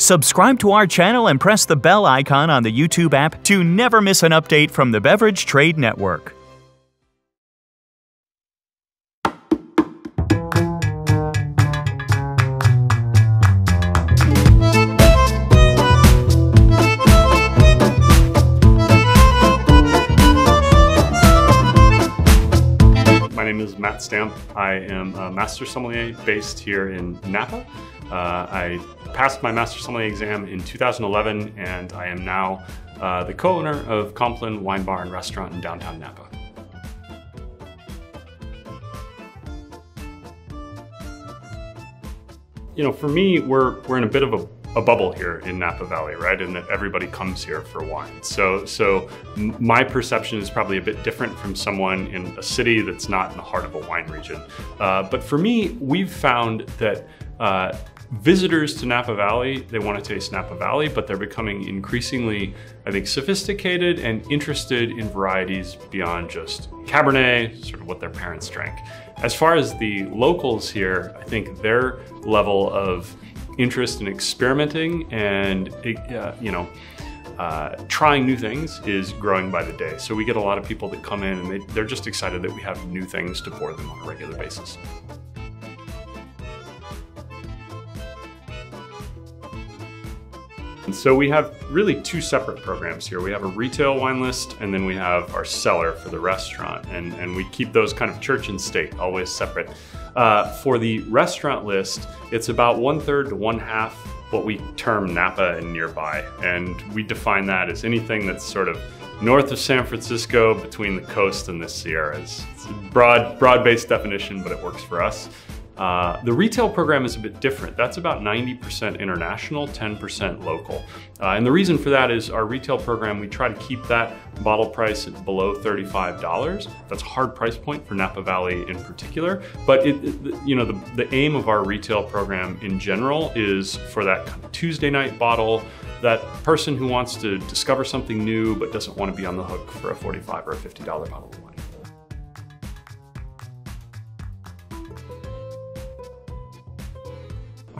Subscribe to our channel and press the bell icon on the YouTube app to never miss an update from the Beverage Trade Network. My name is Matt Stamp. I am a Master Sommelier based here in Napa. I passed my Master Sommelier exam in 2011, and I am now the co-owner of Compline Wine Bar and Restaurant in downtown Napa. You know, for me, we're in a bit of a bubble here in Napa Valley, right? And that everybody comes here for wine. So my perception is probably a bit different from someone in a city that's not in the heart of a wine region. But for me, we've found that visitors to Napa Valley, they want to taste Napa Valley, but they're becoming increasingly, I think, sophisticated and interested in varieties beyond just Cabernet, sort of what their parents drank. As far as the locals here, I think their level of interest in experimenting and trying new things is growing by the day. So we get a lot of people that come in and they're just excited that we have new things to pour them on a regular basis. And so we have really two separate programs here. We have a retail wine list, and then we have our cellar for the restaurant. And we keep those kind of church and state, always separate. For the restaurant list, it's about 1/3 to 1/2 what we term Napa and nearby. And we define that as anything that's sort of north of San Francisco, between the coast and the Sierras. It's a broad-based definition, but it works for us. The retail program is a bit different. That's about 90% international, 10% local. And the reason for that is our retail program, we try to keep that bottle price at below $35. That's a hard price point for Napa Valley in particular. But the aim of our retail program in general is for that kind of Tuesday night bottle, that person who wants to discover something new but doesn't want to be on the hook for a $45 or a $50 bottle of wine.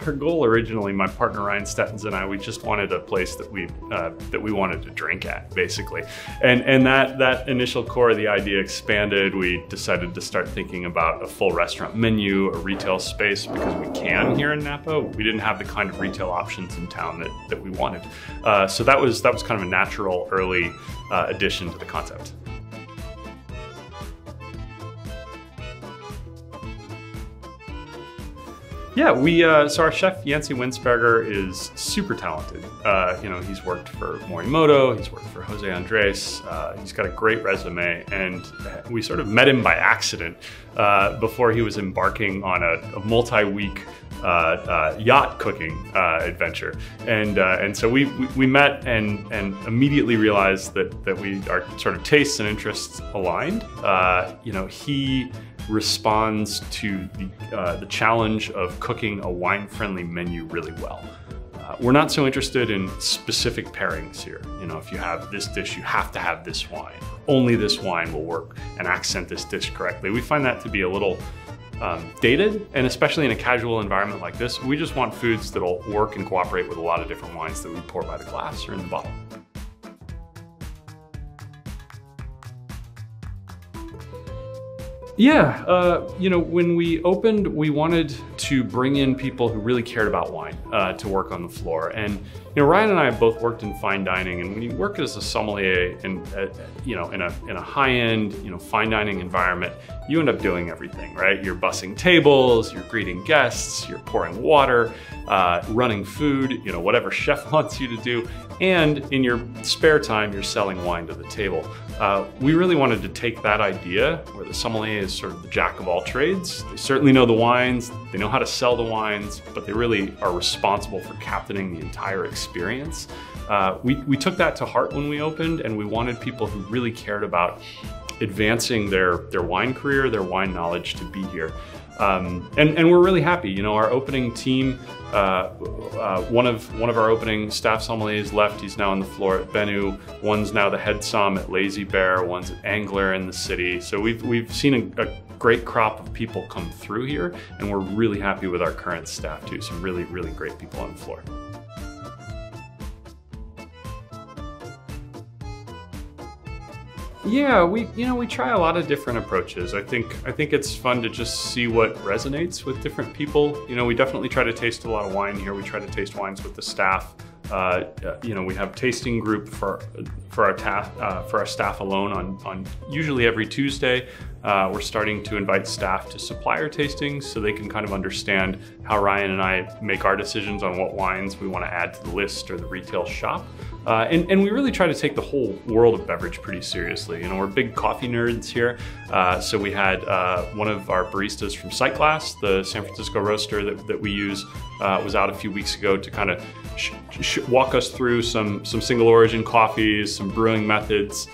Our goal originally, my partner Ryan Stettins and I, we just wanted a place that we wanted to drink at, basically. And that initial core of the idea expanded. We decided to start thinking about a full restaurant menu, a retail space, because we can here in Napa. We didn't have the kind of retail options in town that we wanted. So that was kind of a natural early addition to the concept. Yeah, so our chef Yancey Winsberger is super talented. He's worked for Morimoto, he's worked for Jose Andres, he's got a great resume, and we sort of met him by accident before he was embarking on a multi-week yacht cooking adventure. And so we met and immediately realized that our sort of tastes and interests aligned. He responds to the challenge of cooking a wine-friendly menu really well. We're not so interested in specific pairings here. If you have this dish, you have to have this wine. Only this wine will work and accent this dish correctly. We find that to be a little dated, and especially in a casual environment like this, we just want foods that'll work and cooperate with a lot of different wines that we pour by the glass or in the bottle. Yeah, when we opened, we wanted to bring in people who really cared about wine to work on the floor. And Ryan and I have both worked in fine dining, and when you work as a sommelier in a high-end, fine dining environment, you end up doing everything, right? You're bussing tables, you're greeting guests, you're pouring water, running food, whatever chef wants you to do, and in your spare time, you're selling wine to the table. We really wanted to take that idea, where the sommelier is sort of the jack of all trades. They certainly know the wines, they know how to sell the wines, but they really are responsible for captaining the entire experience. We took that to heart when we opened, and we wanted people who really cared about advancing their wine career, their wine knowledge to be here. And we're really happy. Our opening team, one of our opening staff sommeliers left. He's now on the floor at Bennu. One's now the head somm at Lazy Bear. One's at Angler in the city. So we've seen a great crop of people come through here, and we're really happy with our current staff too. Some really, really great people on the floor. Yeah, we try a lot of different approaches. I think it's fun to just see what resonates with different people. We definitely try to taste a lot of wine here. We try to taste wines with the staff. We have tasting group for our staff alone on usually every Tuesday. We're starting to invite staff to supplier tastings so they can kind of understand how Ryan and I make our decisions on what wines we want to add to the list or the retail shop. And we really try to take the whole world of beverage pretty seriously. We're big coffee nerds here. So we had one of our baristas from Sight Glass, the San Francisco roaster that we use, was out a few weeks ago to kind of walk us through some single origin coffees, some brewing methods.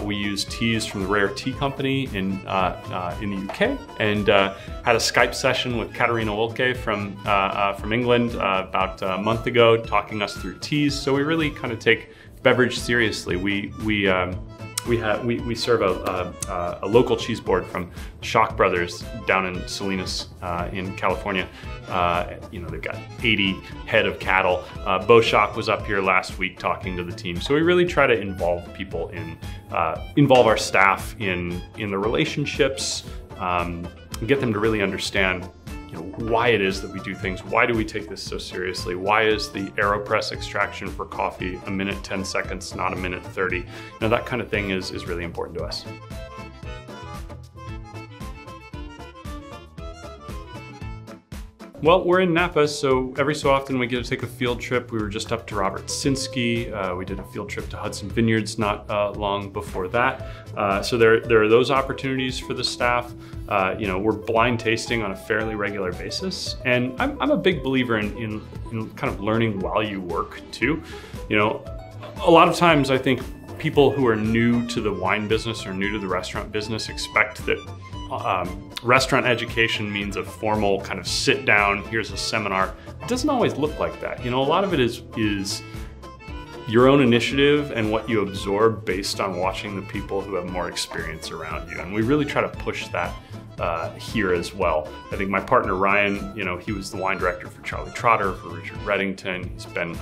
We use teas from the Rare Tea Company in the UK, and had a Skype session with Katarina Wilke from England about a month ago, talking us through teas. So we really kind of take beverage seriously. We serve a local cheese board from Schock Brothers down in Salinas in California. They've got 80 head of cattle. Bo Schock was up here last week talking to the team. So we really try to involve people involve our staff in the relationships, get them to really understand why it is that we do things. Why do we take this so seriously? Why is the AeroPress extraction for coffee a minute 10 seconds, not a minute 30? That kind of thing is really important to us. Well, we're in Napa, so every so often we get to take a field trip. We were just up to Robert Sinsky. We did a field trip to Hudson Vineyards not long before that. So there are those opportunities for the staff. We're blind tasting on a fairly regular basis. And I'm a big believer in kind of learning while you work too. A lot of times I think people who are new to the wine business or new to the restaurant business expect that restaurant education means a formal kind of sit down, here's a seminar. It doesn't always look like that. A lot of it is your own initiative and what you absorb based on watching the people who have more experience around you. And we really try to push that here as well. I think my partner Ryan, he was the wine director for Charlie Trotter, for Richard Reddington. He's been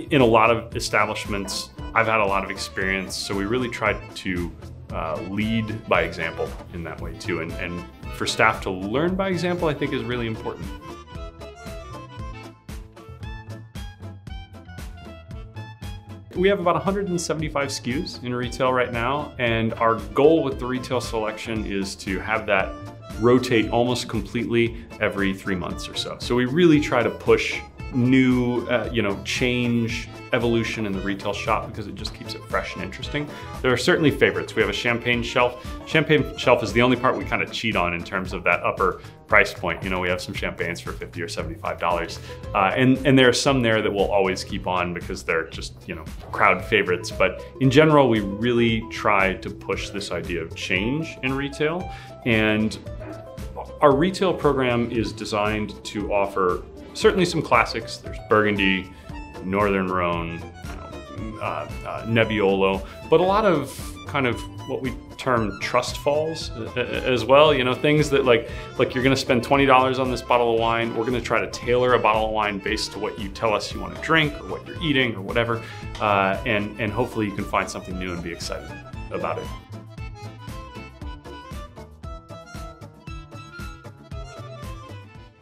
in a lot of establishments. I've had a lot of experience, so we really tried to lead by example in that way too. And for staff to learn by example, I think is really important. We have about 175 SKUs in retail right now, and our goal with the retail selection is to have that rotate almost completely every 3 months or so. So we really try to push new, change, evolution in the retail shop because it just keeps it fresh and interesting. There are certainly favorites. We have a champagne shelf. Champagne shelf is the only part we kind of cheat on in terms of that upper price point. We have some champagnes for $50 or $75. And there are some there that we'll always keep on because they're just, crowd favorites. But in general, we really try to push this idea of change in retail. And our retail program is designed to offer certainly some classics. There's Burgundy, Northern Rhone, Nebbiolo, but a lot of kind of what we term trust falls as well. Things that like you're gonna spend $20 on this bottle of wine. We're gonna try to tailor a bottle of wine based to what you tell us you want to drink or what you're eating or whatever. And hopefully you can find something new and be excited about it.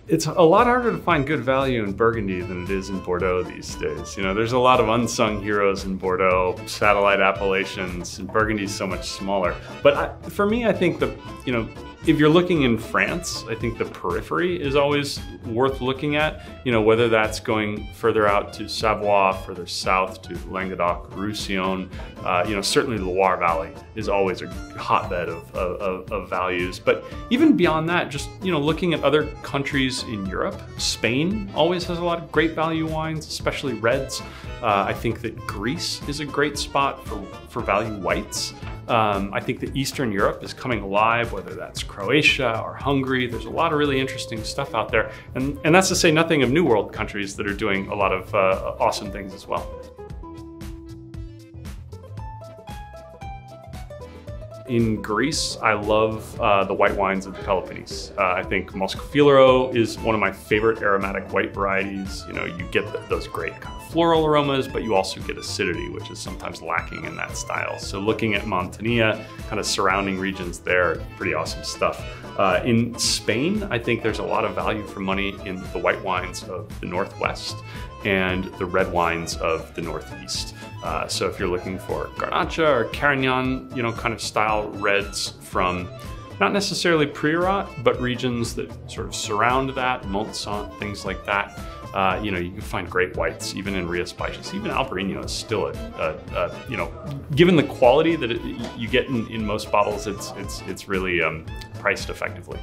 It's a lot harder to find good value in Burgundy than it is in Bordeaux these days. There's a lot of unsung heroes in Bordeaux, satellite appellations, and Burgundy's so much smaller. But for me, I think if you're looking in France, I think the periphery is always worth looking at, whether that's going further out to Savoie, further south to Languedoc, Roussillon, certainly the Loire Valley is always a hotbed of values. But even beyond that, just, looking at other countries in Europe, Spain always has a lot of great value wines, especially reds. I think that Greece is a great spot for value whites. I think that Eastern Europe is coming alive, whether that's Croatia or Hungary. There's a lot of really interesting stuff out there. And that's to say nothing of New World countries that are doing a lot of awesome things as well. In Greece, I love the white wines of the Peloponnese. I think Moscofilero is one of my favorite aromatic white varieties. You know, you get those great kind of floral aromas, but you also get acidity, which is sometimes lacking in that style. So looking at Montania, kind of surrounding regions there, pretty awesome stuff. In Spain, I think there's a lot of value for money in the white wines of the Northwest and the red wines of the Northeast. So if you're looking for Garnacha or Carignan, you know, kind of style reds from not necessarily Priorat, but regions that sort of surround that, Montsant, things like that. You know, you can find great whites even in Ria Spices. Even Albarino is still you know, given the quality that you get in most bottles, it's really priced effectively.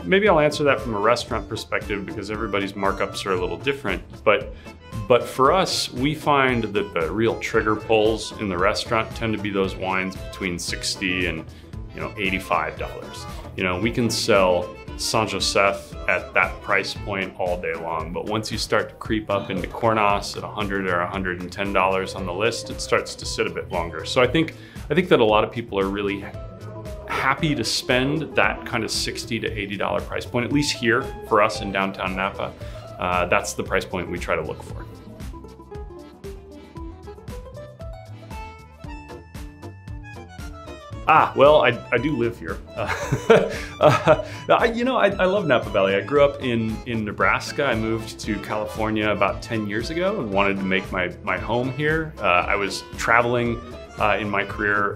Maybe I'll answer that from a restaurant perspective because everybody's markups are a little different. But for us, we find that the real trigger pulls in the restaurant tend to be those wines between $60 and $85. You know, we can sell Saint Joseph at that price point all day long, but once you start to creep up into Cornas at $100 or $110 on the list, it starts to sit a bit longer. So I think that a lot of people are really happy to spend that kind of $60 to $80 price point, at least here for us in downtown Napa. That's the price point we try to look for. Well, I do live here. You know, I love Napa Valley. I grew up in Nebraska. I moved to California about 10 years ago and wanted to make my home here. I was traveling in my career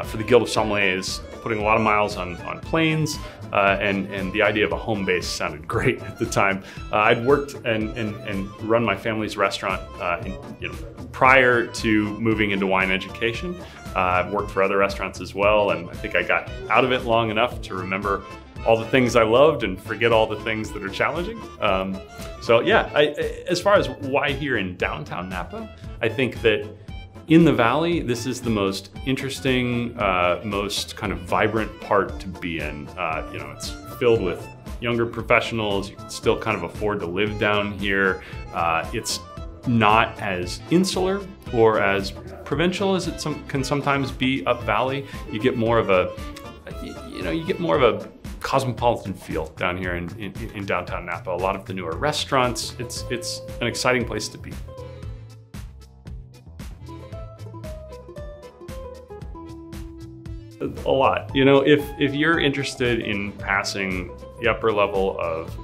for the Guild of Sommeliers, putting a lot of miles on planes, and the idea of a home base sounded great at the time. I'd worked and run my family's restaurant prior to moving into wine education. I've worked for other restaurants as well, and I think I got out of it long enough to remember all the things I loved and forget all the things that are challenging. So yeah, as far as why here in downtown Napa, I think that in the valley, this is the most interesting, most kind of vibrant part to be in. You know, it's filled with younger professionals. You can still kind of afford to live down here. It's not as insular or as provincial as it can sometimes be up valley. You get more of a, cosmopolitan feel down here in downtown Napa. A lot of the newer restaurants. It's an exciting place to be. A lot. You know, if you're interested in passing the upper level of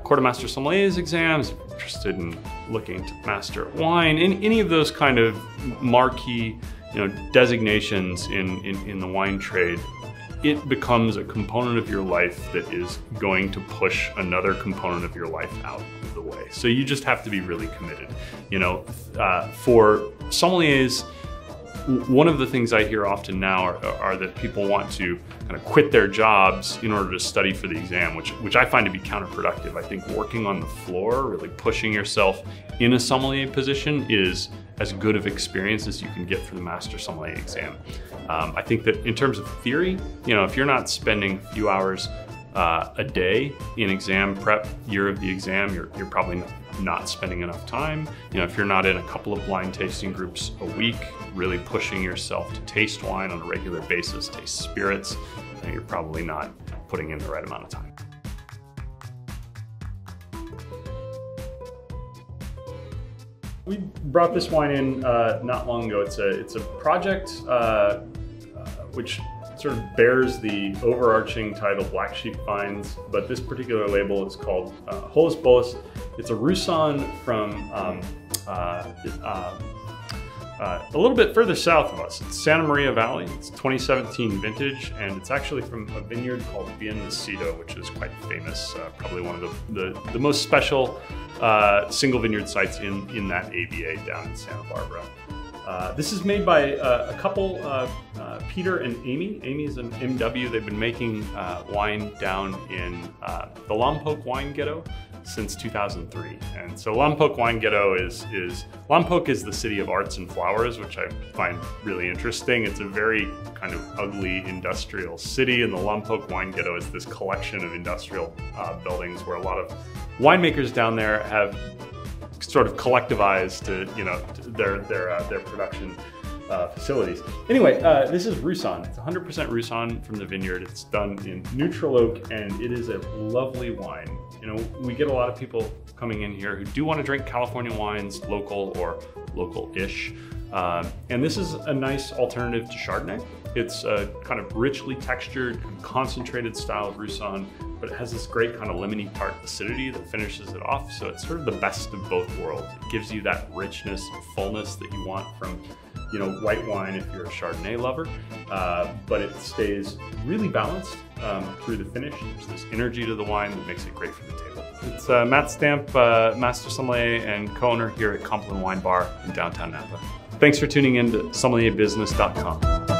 Court of Master Sommeliers exams, if you're interested in looking to master wine, any of those kind of marquee, designations in the wine trade, it becomes a component of your life that is going to push another component of your life out of the way. So you just have to be really committed. For sommeliers, one of the things I hear often now are that people want to kind of quit their jobs in order to study for the exam, which I find to be counterproductive. I think working on the floor, really pushing yourself in a sommelier position is as good of experience as you can get for the Master Sommelier exam. I think that in terms of theory, if you're not spending a few hours a day in exam prep, year of the exam, you're probably not spending enough time. If you're not in a couple of blind tasting groups a week, really pushing yourself to taste wine on a regular basis, taste spirits, you're probably not putting in the right amount of time. We brought this wine in not long ago. It's a project which sort of bears the overarching title Black Sheep Vines, but this particular label is called Holus Bolus. It's a Roussanne from a little bit further south of us. It's Santa Maria Valley. It's 2017 vintage, and it's actually from a vineyard called Bien Nacido, which is quite famous, probably one of the most special single vineyard sites in that AVA down in Santa Barbara. This is made by a couple, Peter and Amy. Amy's an MW. They've been making wine down in the Lompoc Wine Ghetto since 2003. And so Lompoc Wine Ghetto Lompoc is the city of arts and flowers, which I find really interesting. It's a very kind of ugly industrial city, and the Lompoc Wine Ghetto is this collection of industrial buildings where a lot of winemakers down there have sort of collectivized to, you know, their production facilities. Anyway, this is Roussanne. It's 100% Roussanne from the vineyard. It's done in neutral oak, and it is a lovely wine. You know, we get a lot of people coming in here who do want to drink California wines, local or local-ish. And this is a nice alternative to Chardonnay. It's a kind of richly textured, concentrated style of Roussanne, but it has this great kind of lemony tart acidity that finishes it off. So it's sort of the best of both worlds. It gives you that richness and fullness that you want from, you know, white wine if you're a Chardonnay lover, but it stays really balanced through the finish. There's this energy to the wine that makes it great for the table. It's Matt Stamp, Master Sommelier and co-owner here at Compline Wine Bar in downtown Napa. Thanks for tuning in to sommelierbusiness.com.